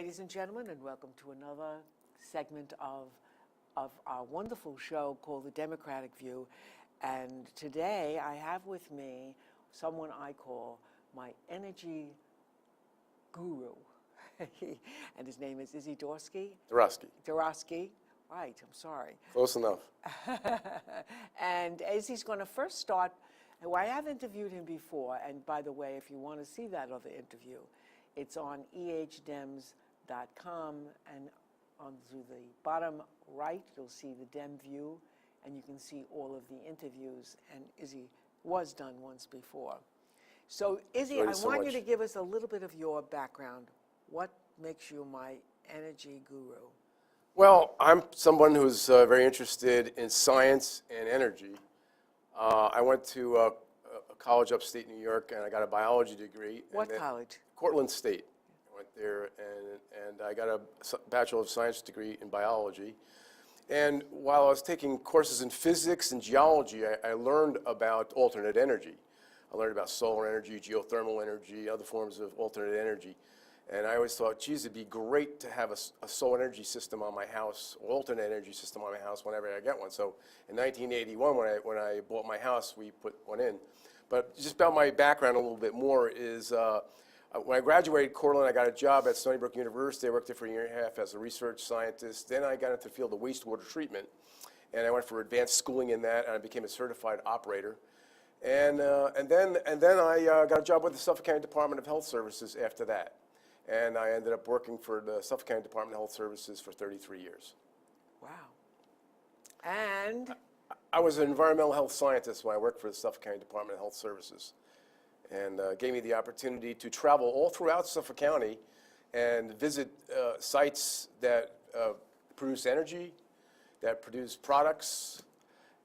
ladies and gentlemen, and welcome to another segment of our wonderful show called The Democratic View. And today I have with me someone I call my energy guru. And his name is Izzy Doroski. Right, I'm sorry. Close enough. And Izzy's going to first start. Well, I have interviewed him before, and by the way, if you want to see that other interview, it's on ehdem's.com, and to the bottom right, you'll see the Dem View, and you can see all of the interviews, and Izzy was done once before. So, Izzy, I want you to give us a little bit of your background. What makes you my energy guru? Well, I'm someone who's very interested in science and energy. I went to a college upstate New York, and I got a biology degree. What college? Cortland State. I went there, and I got a Bachelor of Science degree in biology. And while I was taking courses in physics and geology, I learned about alternate energy. I learned about solar energy, geothermal energy, other forms of alternate energy. And I always thought, geez, it'd be great to have a solar energy system on my house, or alternate energy system on my house whenever I get one. So in 1981, when I bought my house, we put one in. But just about my background a little bit more is when I graduated Cortland, I got a job at Stony Brook University. I worked there for a year and a half as a research scientist. Then I got into the field of wastewater treatment, and I went for advanced schooling in that, and I became a certified operator. And then I got a job with the Suffolk County Department of Health Services after that. And I ended up working for the Suffolk County Department of Health Services for 33 years. Wow. And? I was an environmental health scientist when I worked for the Suffolk County Department of Health Services, and gave me the opportunity to travel all throughout Suffolk County and visit sites that produce energy, that produce products,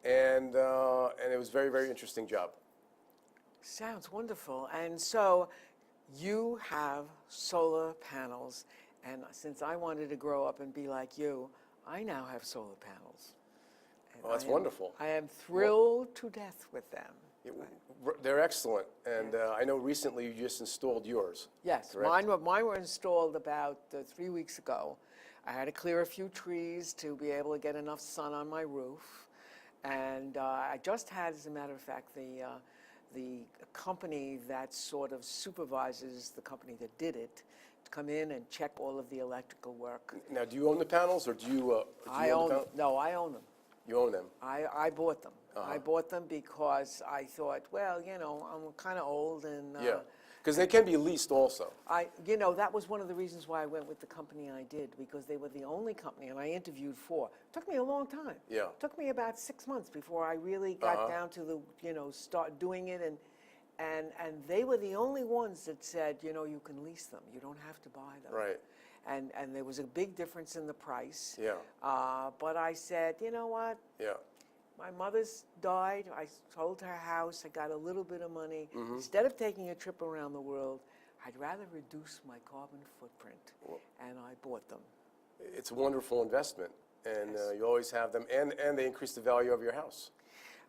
and it was a very, very interesting job. Sounds wonderful. And so you have solar panels, and since I wanted to grow up and be like you, I now have solar panels. Well, that's wonderful. I am thrilled to death with them. They're excellent, and I know recently you just installed yours. Yes, mine were installed about 3 weeks ago. I had to clear a few trees to be able to get enough sun on my roof, and I just had, as a matter of fact, the company that sort of supervises the company that did it to come in and check all of the electrical work. Now, do you own the panels, or do you own the panels? No, I own them. You own them? I bought them. Uh-huh. I bought them because I thought, well, you know, I'm kind of old and... yeah, because they can be leased also. That was one of the reasons why I went with the company I did, because they were the only company, and I interviewed 4. It took me a long time. Yeah. It took me about 6 months before I really got down to start doing it, and they were the only ones that said, you can lease them. You don't have to buy them. Right. And there was a big difference in the price. Yeah. But I said, you know what? Yeah. My mother's died. I sold her house. I got a little bit of money. Mm-hmm. Instead of taking a trip around the world, I'd rather reduce my carbon footprint, and I bought them. It's a wonderful investment, and Yes. you always have them, and they increase the value of your house.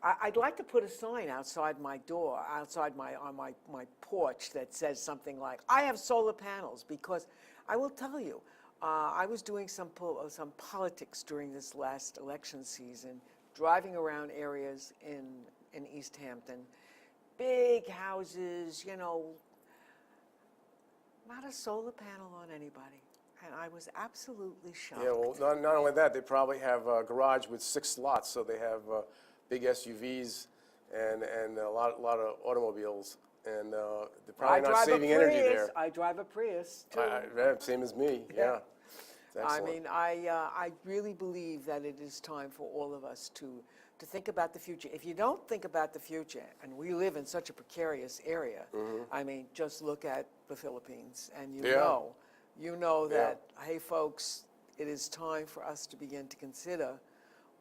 I'd like to put a sign outside my door, on my porch that says something like, I have solar panels, because I will tell you, I was doing some politics during this last election season, driving around areas in East Hampton, big houses, not a solar panel on anybody. And I was absolutely shocked. Yeah, well, not only that, they probably have a garage with 6 slots, so they have big SUVs and a lot of automobiles, and they're probably not saving energy there. I drive a Prius, too. Same as me, yeah. I mean, I really believe that it is time for all of us to think about the future. If you don't think about the future, and we live in such a precarious area, I mean, just look at the Philippines, and you know that, hey, folks, it is time for us to begin to consider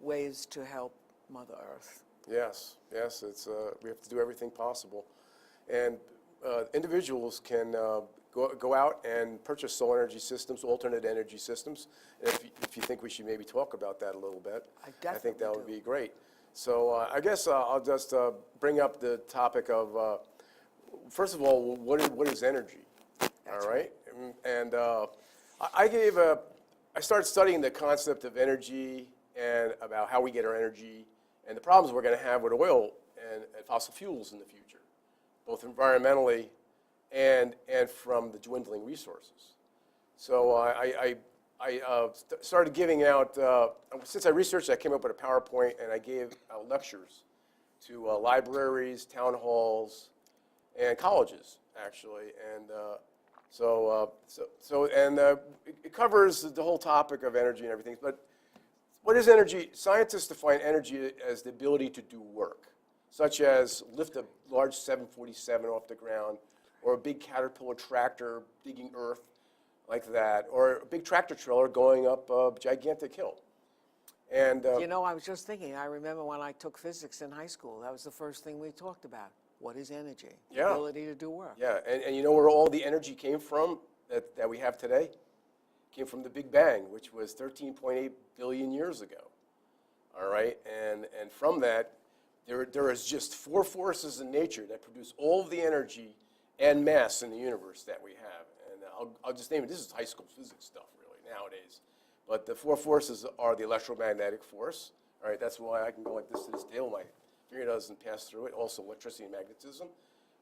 ways to help Mother Earth. Yes, it's we have to do everything possible, and individuals can go out and purchase solar energy systems, alternate energy systems. And if you think we should maybe talk about that a little bit, I think that would be great. So I guess I'll just bring up the topic of, first of all, what is energy? All right? And I started studying the concept of energy and about how we get our energy and the problems we're going to have with oil and fossil fuels in the future, both environmentally and from the dwindling resources. So I started giving out, since I researched, I came up with a PowerPoint and I gave out lectures to libraries, town halls, and colleges, actually. And it covers the whole topic of energy and everything. But what is energy? Scientists define energy as the ability to do work, such as lift a large 747 off the ground, or a big Caterpillar tractor digging earth like that, or a big tractor trailer going up a gigantic hill. And You know, I was just thinking, I remember when I took physics in high school, that was the first thing we talked about. What is energy? The Yeah. ability to do work. yeah, and you know where all the energy came from that we have today? It came from the Big Bang, which was 13.8 billion years ago. All right, and from that, there is just 4 forces in nature that produce all of the energy and mass in the universe that we have. And I'll just name it. This is high school physics stuff, really, nowadays. But the 4 forces are the electromagnetic force. All right, that's why I can go like this to this table. My finger doesn't pass through it. Also, electricity and magnetism.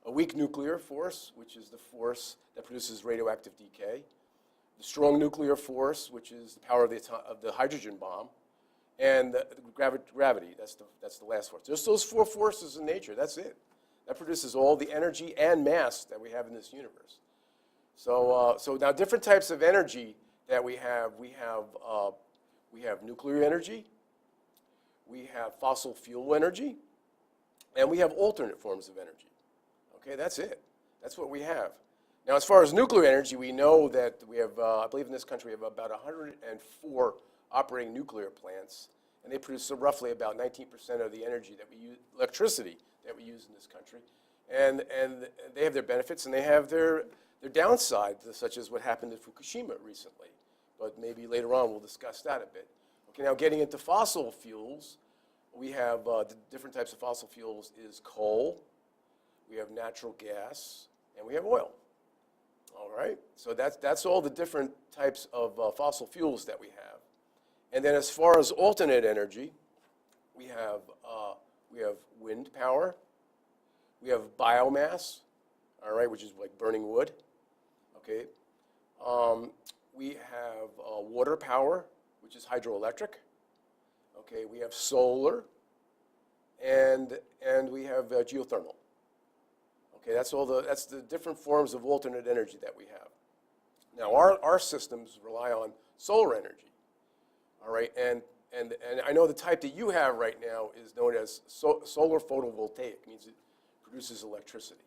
A weak nuclear force, which is the force that produces radioactive decay. The strong nuclear force, which is the power of the hydrogen bomb. And the gravity, that's the last force. Just those 4 forces in nature, that's it. That produces all the energy and mass that we have in this universe. So now different types of energy that we have nuclear energy, we have fossil fuel energy, and we have alternate forms of energy. Okay, that's it. That's what we have. Now, as far as nuclear energy, we know that we have, I believe in this country, we have about 104 operating nuclear plants, and they produce roughly about 19% of the energy that we use, electricity that we use in this country. And they have their benefits and they have their downsides, such as what happened in Fukushima recently. But maybe later on we'll discuss that a bit. Okay, now getting into fossil fuels, we have the different types of fossil fuels is coal, we have natural gas, and we have oil. All right, so that's all the different types of fossil fuels that we have. And then as far as alternate energy, we have wind power, we have biomass, all right, which is like burning wood, okay. We have water power, which is hydroelectric, okay. We have solar, and we have geothermal. Okay, that's the different forms of alternate energy that we have. Now, our systems rely on solar energy, all right, and I know the type that you have right now is known as solar photovoltaic, means it produces electricity.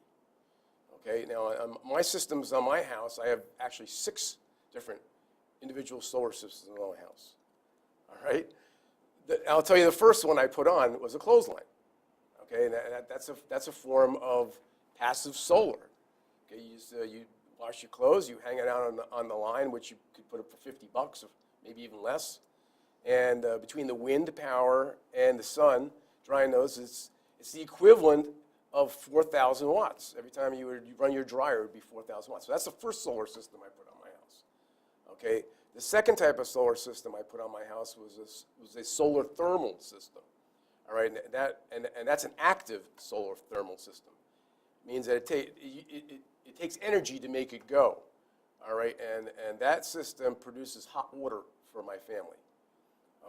Okay, now my systems on my house, I have actually 6 different individual solar systems in my house. All right, I'll tell you the first one I put on was a clothesline. Okay, and that's a form of passive solar. Okay, you wash your clothes, you hang it out on the line, which you could put up for $50 or maybe even less. And between the wind power and the sun, drying those, it's the equivalent of 4,000 watts. Every time you run your dryer, it would be 4,000 watts. So that's the first solar system I put on my house. Okay, the second type of solar system I put on my house was a solar thermal system. All right, and that's an active solar thermal system. It means that it takes energy to make it go. All right, and that system produces hot water for my family.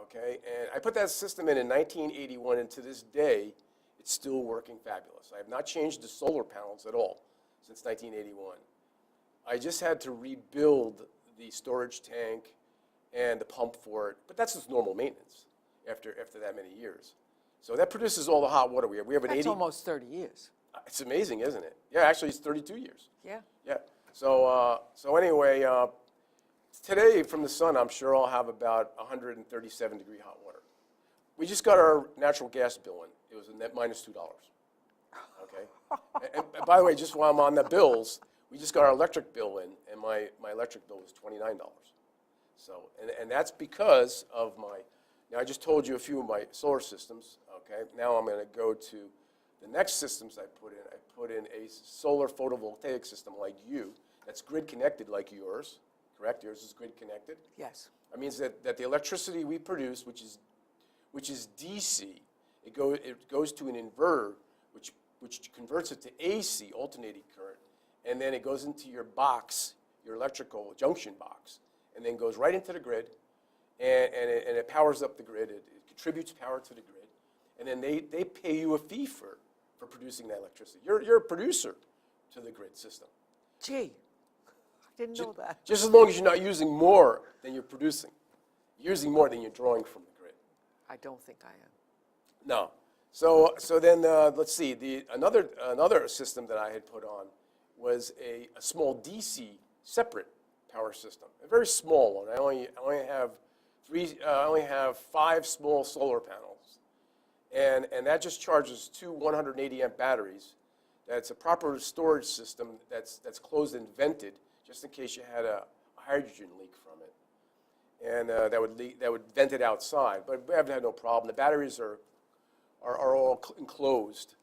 Okay, and I put that system in 1981, and to this day, it's still working fabulous. I have not changed the solar panels at all since 1981. I just had to rebuild the storage tank and the pump for it, but that's just normal maintenance after that many years. So that produces all the hot water we have. We have an That's almost 30 years. It's amazing, isn't it? Yeah, actually, it's 32 years. Yeah. Yeah. So anyway, today from the sun, I'm sure I'll have about 137-degree hot water. We just got our natural gas bill in. It was a net minus $2. Okay. and by the way, just while I'm on the bills, we just got our electric bill in, and my electric bill was $29. So, and that's because of now I just told you a few of my solar systems. Okay. Now I'm going to go to the next systems I put in. I put in a solar photovoltaic system like you, that's grid connected like yours, correct? Yours is grid connected. Yes. That means that the electricity we produce, which is DC, it goes to an inverter, which converts it to AC, alternating current, and then it goes into your box, your electrical junction box, and then goes right into the grid, and it powers up the grid. It contributes power to the grid, and then they pay you a fee for producing that electricity. You're a producer to the grid system. Gee, I didn't know that. Just as long as you're not using more than you're producing. You're using more than you're drawing from the grid. I don't think I am. No. So then let's see. Another system that I had put on was a small DC separate power system, a very small one. I only have 5 small solar panels, and that just charges 2 180 amp batteries. That's a proper storage system that's closed and vented, just in case you had a hydrogen leak from it, and that would vent it outside. But we haven't had no problem. The batteries are all enclosed,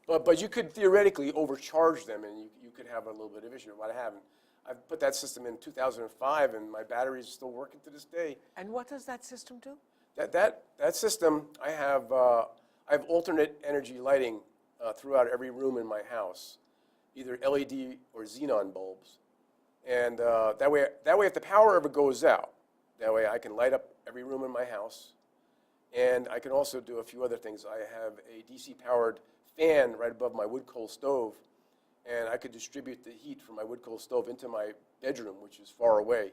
but you could theoretically overcharge them, and you could have a little bit of issue. But I haven't. I've put that system in 2005, and my batteries are still working to this day. And what does that system do? That system, I have alternate energy lighting throughout every room in my house, either LED or xenon bulbs, and that way if the power ever goes out, that way I can light up every room in my house, and I can also do a few other things. I have a DC-powered fan right above my wood coal stove, and I could distribute the heat from my wood coal stove into my bedroom, which is far away,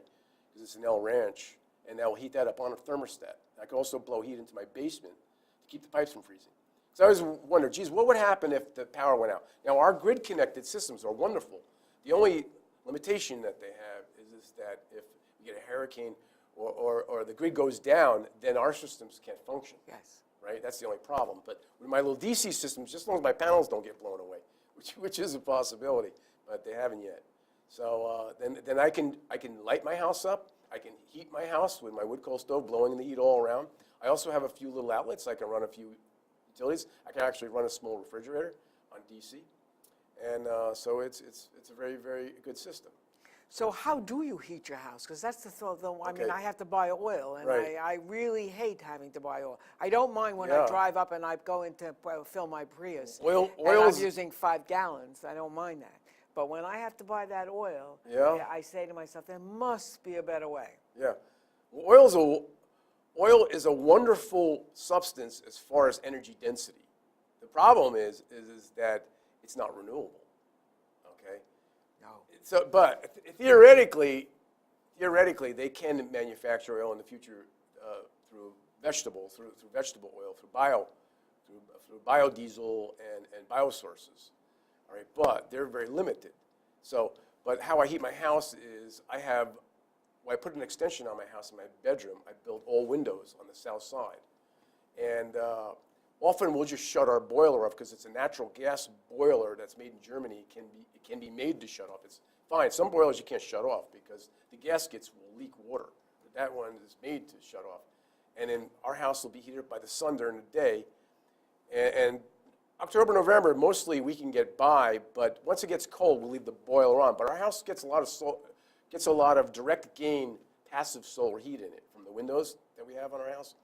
because it's an L ranch, and that will heat that up on a thermostat. I could also blow heat into my basement to keep the pipes from freezing. So I always wondered, geez, what would happen if the power went out? Now, our grid-connected systems are wonderful. The only limitation that they have is that if we get a hurricane or the grid goes down, then our systems can't function. Yes. Right? That's the only problem. But with my little DC systems, just as long as my panels don't get blown away, which is a possibility, but they haven't yet. So then I can light my house up. I can heat my house with my wood coal stove, blowing the heat all around. I also have a few little outlets. I can run a few utilities. I can actually run a small refrigerator on DC, and so it's a very, very good system. So how do you heat your house? Because that's the thought. I mean, Okay. I have to buy oil, and Right. I really hate having to buy oil. I don't mind when Yeah. I drive up and I go in to fill my Prius. Oil and I'm is- using 5 gallons. I don't mind that. But when I have to buy that oil, Yeah. I say to myself, there must be a better way. Yeah, oil is a wonderful substance as far as energy density. The problem is that it's not renewable. Okay. No. So, but theoretically, they can manufacture oil in the future through vegetable oil, through biodiesel and biosources. All right, but they're very limited. So, but how I heat my house is I put an extension on my house in my bedroom. I built all windows on the south side, and often we'll just shut our boiler off because it's a natural gas boiler that's made in Germany. It can be made to shut off. It's fine. Some boilers you can't shut off because the gaskets will leak water. But that one is made to shut off. And then our house will be heated up by the sun during the day. And October, November, mostly we can get by, but once it gets cold, we'll leave the boiler on. But our house gets a lot of direct gain passive solar heat in it from the windows that we have on our house.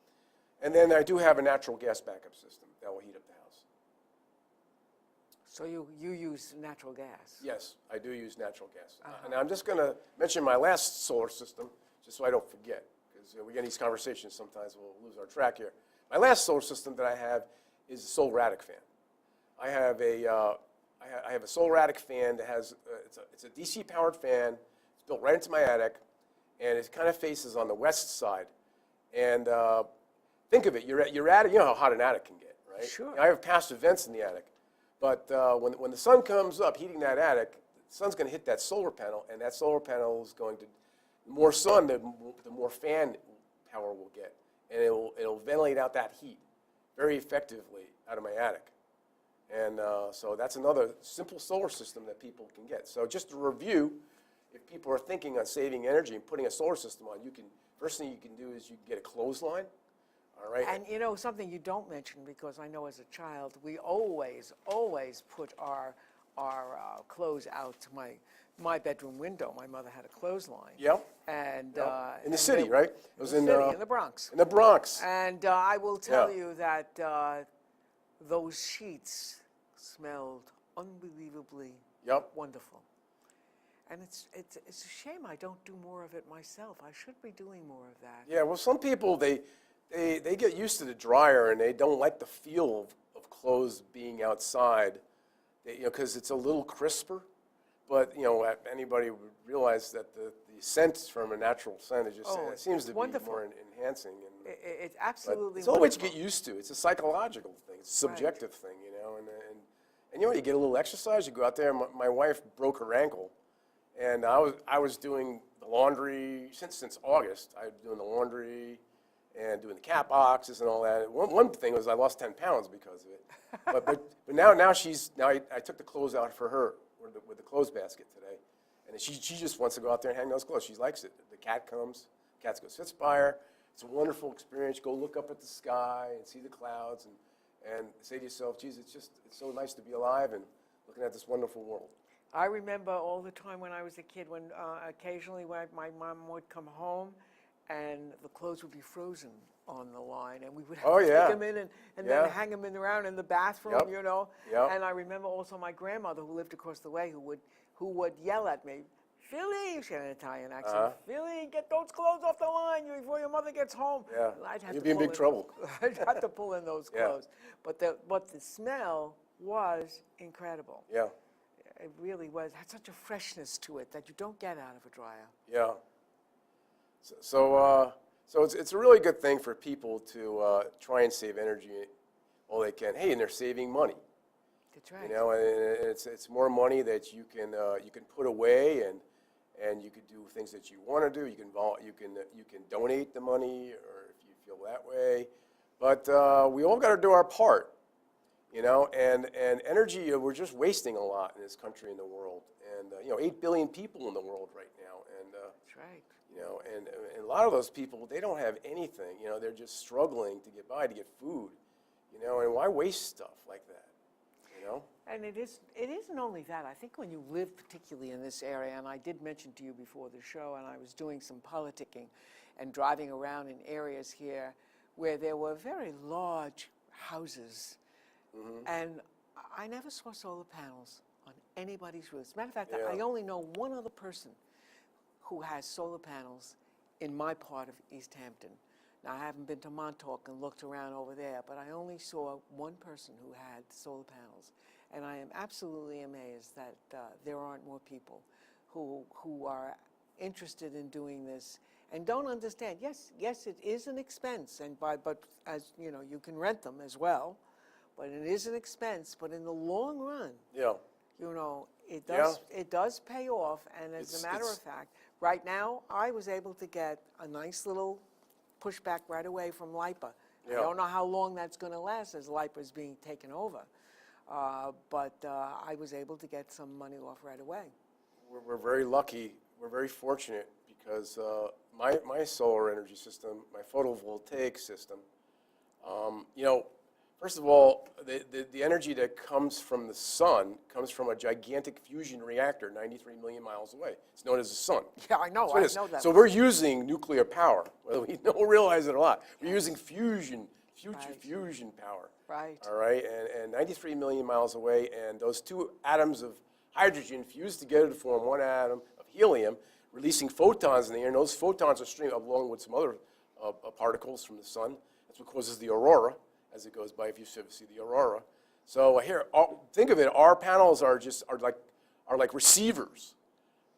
And then I do have a natural gas backup system that will heat up the house. So you use natural gas? Yes, I do use natural gas. And I'm just going to mention my last solar system, just so I don't forget, because we get these conversations sometimes, we'll lose our track here. My last solar system that I have is a solar attic fan. I have a solar attic fan that has it's a DC powered fan. It's built right into my attic, and it kind of faces on the west side. And think of it, your attic. You know how hot an attic can get, right? Sure. I have passive vents in the attic, but when the sun comes up, heating that attic, the sun's going to hit that solar panel, and that solar panel is going to, the more sun, the more fan power we'll get, and it'll ventilate out that heat very effectively out of my attic. And so that's another simple solar system that people can get. So just to review, if people are thinking on saving energy and putting a solar system on, first thing you can do is you can get a clothesline, all right? And you know, something you don't mention, because I know as a child, we always put our clothes out to my bedroom window. My mother had a clothesline. Yep. And In the city, right? It was in the Bronx. In the Bronx. And I will tell Yeah. you that those sheets smelled unbelievably Yep. wonderful. And it's a shame I don't do more of it myself. I should be doing more of that. Yeah. Well, some people they get used to the dryer and they don't like the feel of clothes being outside. Because it's a little crisper. But anybody would realize that the scent from a natural scent is just it seems to wonderful. be more enhancing. And It's absolutely it's all what you wonderful. get used to. It's a psychological thing. It's a subjective thing, And you get a little exercise. You go out there. My wife broke her ankle, and I was doing the laundry since August. I was doing the laundry and doing the cat boxes and all that. One thing was I lost 10 pounds because of it. but now I took the clothes out for her with the clothes basket today, and she just wants to go out there and hang those clothes. She likes it. The cat comes. The cat goes sits by her. It's a wonderful experience. You go look up at the sky and see the clouds and say to yourself, geez, it's so nice to be alive and looking at this wonderful world. I remember all the time when I was a kid, when occasionally when my mom would come home and the clothes would be frozen on the line, and we would have to take them in and then hang them around in the bathroom, Yep. And I remember also my grandmother, who lived across the way, who would yell at me, Philly, she had an Italian accent, Philly, get those clothes off the line before your mother gets home. Yeah, I'd have you'd to be in pull big trouble. I'd have to pull in those clothes. But the smell was incredible. Yeah. It really was. It had such a freshness to it that you don't get out of a dryer. Yeah. So it's a really good thing for people to try and save energy all they can. Hey, and they're saving money. That's right. And it's more money that you can put away, and you could do things that you want to do. You can donate the money, or if you feel that way. But we all got to do our part, And energy, we're just wasting a lot in this country and the world. And 8 billion people in the world right now, and that's right. And a lot of those people, they don't have anything. They're just struggling to get by, to get food. And why waste stuff like that? And it isn't only that. I think when you live particularly in this area, and I did mention to you before the show, and I was doing some politicking and driving around in areas here where there were very large houses, and I never saw solar panels on anybody's roofs. As a matter of fact, I only know one other person who has solar panels in my part of East Hampton. Now, I haven't been to Montauk and looked around over there, but I only saw one person who had solar panels. And I am absolutely amazed that there aren't more people who are interested in doing this and don't understand. Yes, it is an expense, but as you know, you can rent them as well. But it is an expense. But in the long run, it does pay off. And as a matter of fact, right now I was able to get a nice little pushback right away from LIPA. I don't know how long that's going to last as LIPA is being taken over. But I was able to get some money off right away. We're very lucky. We're very fortunate because my solar energy system, my photovoltaic system, first of all, the energy that comes from the sun comes from a gigantic fusion reactor 93 million miles away. It's known as the sun. Yeah, I know. I know that. So we're using nuclear power, whether we don't realize it or not. We're using fusion power. Right. All right, and 93 million miles away, and those two atoms of hydrogen fuse together to form one atom of helium, releasing photons in the air, and those photons are streaming along with some other particles from the sun. That's what causes the aurora, as it goes by, if you see the aurora. So here, think of it, our panels are like receivers,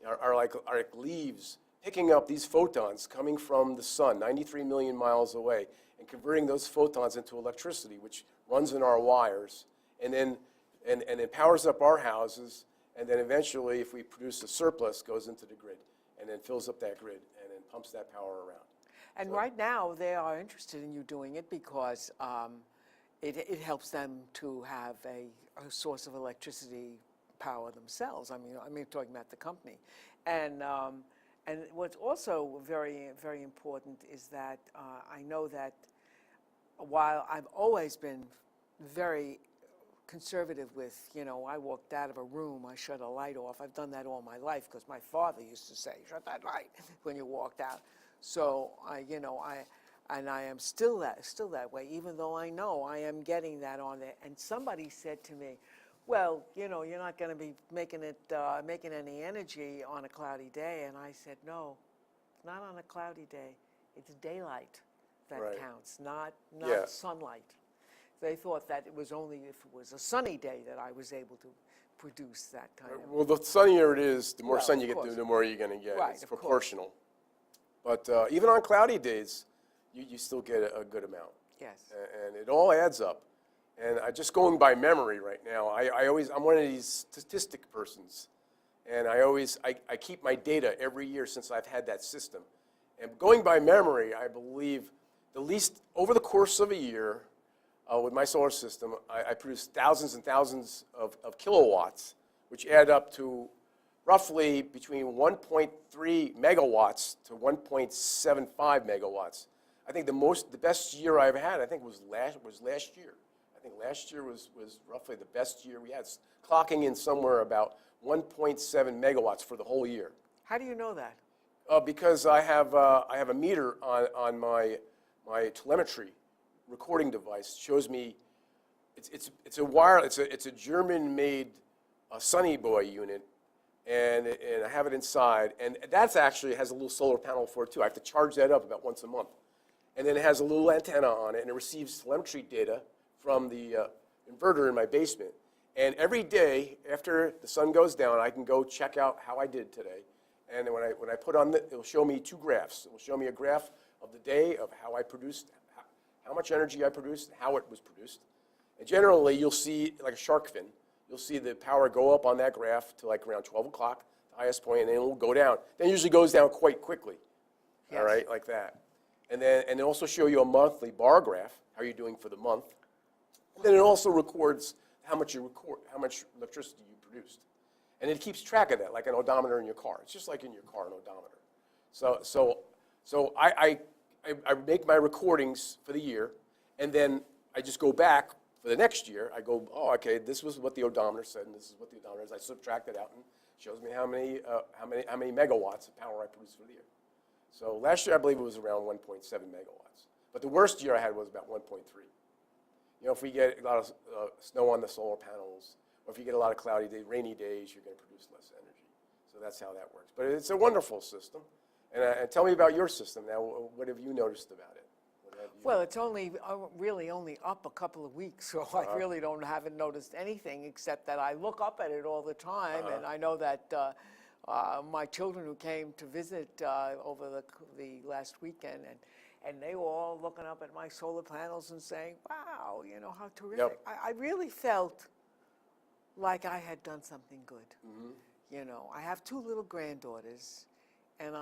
are like leaves, picking up these photons coming from the sun, 93 million miles away, and converting those photons into electricity, which runs in our wires, and then powers up our houses, and then eventually, if we produce a surplus, goes into the grid, and then fills up that grid, and then pumps that power around. And right now, they are interested in you doing it because it helps them to have a source of electricity power themselves. I mean, talking about the company. And what's also very, very important is that I know that while I've always been very conservative with, I walked out of a room, I shut a light off. I've done that all my life because my father used to say, shut that light when you walked out. So I am still that way, even though I know I am getting that on there. And somebody said to me, well, you're not going to be making any energy on a cloudy day. And I said, no, not on a cloudy day. It's daylight that counts, not sunlight. They thought that it was only if it was a sunny day that I was able to produce that kind of. Well, the sunnier it is, the more sun you of get, the more you're going to get. Right, it's of proportional. But even on cloudy days, you still get a good amount. Yes. And it all adds up. And just going by memory right now, I'm one of these statistic persons. And I keep my data every year since I've had that system. And going by memory, I believe the least, over the course of a year, with my solar system, I produce thousands and thousands of kilowatts, which add up to roughly between 1.3 megawatts to 1.75 megawatts. I think the best year I've had, I think was last year. I think last year was roughly the best year we had, clocking in somewhere about 1.7 megawatts for the whole year. How do you know that? Because I have a meter on my telemetry recording device. Shows me it's a German-made Sunny Boy unit, and I have it inside, and that's actually has a little solar panel for it too. I have to charge that up about once a month, and then it has a little antenna on it, and it receives telemetry data from the inverter in my basement. And every day after the sun goes down, I can go check out how I did today. And when I put on it'll show me two graphs. It will show me a graph of the day of how I produced, how much energy I produced, how it was produced. And generally, you'll see, like a shark fin, you'll see the power go up on that graph to like around 12 o'clock, the highest point, and then it will go down. Then it usually goes down quite quickly, Yes. all right, like that. And it also show you a monthly bar graph, how you're doing for the month. And then it also records how much electricity you produced. And it keeps track of that, like an odometer in your car. It's just like in your car, an odometer. So I make my recordings for the year, and then I just go back for the next year. I go, oh, okay, this was what the odometer said, and this is what the odometer is. I subtract it out, and it shows me how many megawatts of power I produced for the year. So last year, I believe it was around 1.7 megawatts. But the worst year I had was about 1.3. If we get a lot of snow on the solar panels, or if you get a lot of cloudy days, rainy days, you're going to produce less energy. So that's how that works. But it's a wonderful system. And tell me about your system now. What have you noticed about it? Well, it's really only up a couple of weeks, so I really haven't noticed anything except that I look up at it all the time, and I know that my children who came to visit over the last weekend, and they were all looking up at my solar panels and saying, wow, how terrific. Yep. I really felt like I had done something good. Mm-hmm. I have two little granddaughters, and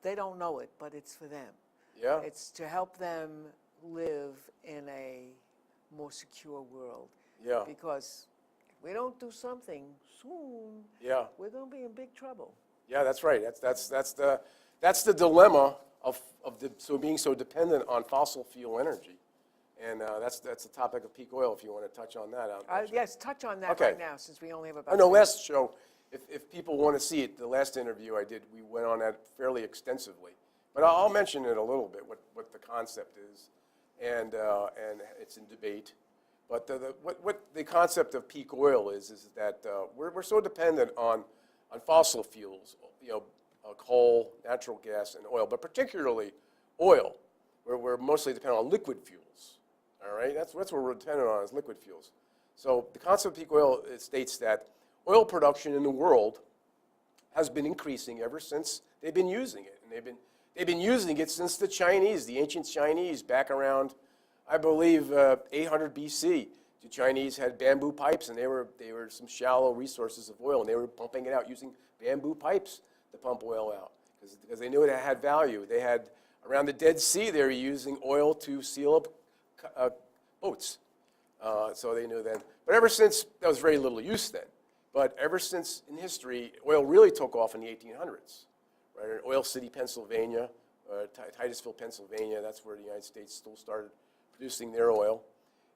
they don't know it, but it's for them. Yeah. It's to help them live in a more secure world. Yeah. Because if we don't do something soon, we're going to be in big trouble. Yeah, that's right. That's the dilemma of being so dependent on fossil fuel energy. And that's the topic of peak oil, if you want to touch on that. Yes, touch on that Okay. right now, since we only have about. I know last show, if people want to see it, the last interview I did, we went on that fairly extensively. But I'll mention it a little bit, what the concept is, and it's in debate. But what the concept of peak oil is that we're so dependent on fossil fuels, coal, natural gas, and oil, but particularly oil. We're mostly dependent on liquid fuels. All right, that's what we're dependent on is liquid fuels. So the concept of peak oil states that oil production in the world has been increasing ever since they've been using it, and they've been using it since the Chinese, the ancient Chinese, back around, I believe, 800 BC. The Chinese had bamboo pipes, and they were some shallow resources of oil, and they were pumping it out using bamboo pipes to pump oil out because they knew it had value. They had around the Dead Sea, they were using oil to seal up boats. So they knew then. But ever since, that was very little use then. But ever since in history, oil really took off in the 1800s. Right? In Oil City, Pennsylvania, Titusville, Pennsylvania, that's where the United States still started producing their oil.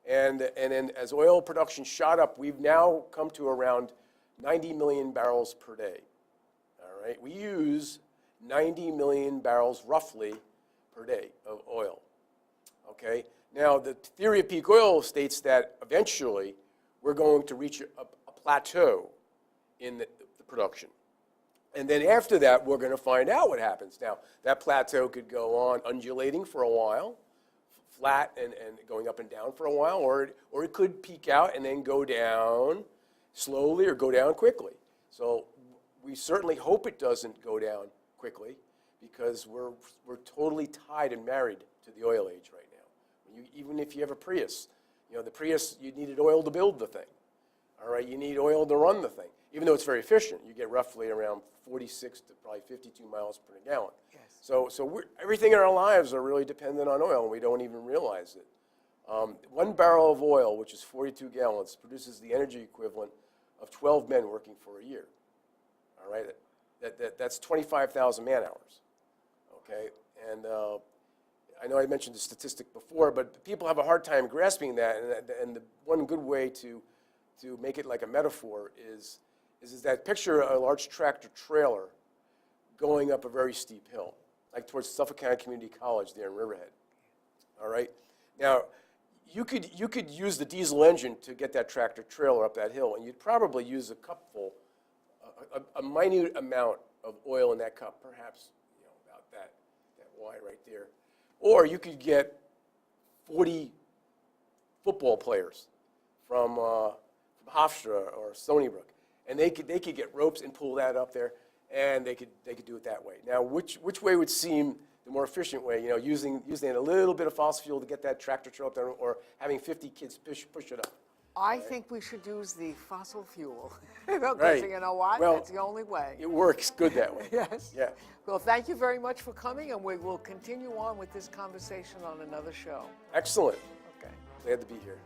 And then as oil production shot up, we've now come to around 90 million barrels per day. All right, we use 90 million barrels roughly per day of oil. Okay, now the theory of peak oil states that eventually we're going to reach a plateau in the production. And then after that, we're going to find out what happens. Now, that plateau could go on undulating for a while, flat and going up and down for a while, or it could peak out and then go down slowly or go down quickly. So we certainly hope it doesn't go down quickly because we're totally tied and married to the oil age right now. Even if you have a Prius, the Prius, you needed oil to build the thing. All right, you need oil to run the thing. Even though it's very efficient, you get roughly around 46 to probably 52 miles per gallon. Yes. So everything in our lives are really dependent on oil, and we don't even realize it. 1 barrel of oil, which is 42 gallons, produces the energy equivalent of 12 men working for a year. All right, that's 25,000 man-hours. Okay, and I know I mentioned the statistic before, but people have a hard time grasping that, and the one good way to make it like a metaphor is that picture a large tractor trailer going up a very steep hill, like towards Suffolk County Community College there in Riverhead. All right? Now, you could use the diesel engine to get that tractor trailer up that hill, and you'd probably use a cupful, a minute amount of oil in that cup, perhaps about that wide right there. Or you could get 40 football players from Hofstra or Stony Brook, and they could get ropes and pull that up there, and they could do it that way. Now, which way would seem the more efficient way? Using a little bit of fossil fuel to get that tractor trailer up there, or having 50 kids push it up. I think we should use the fossil fuel. Because Right. you know what? Well, That's the only way. It works good that way. Yes. Yeah. Well, thank you very much for coming, and we will continue on with this conversation on another show. Excellent. Okay. Glad to be here.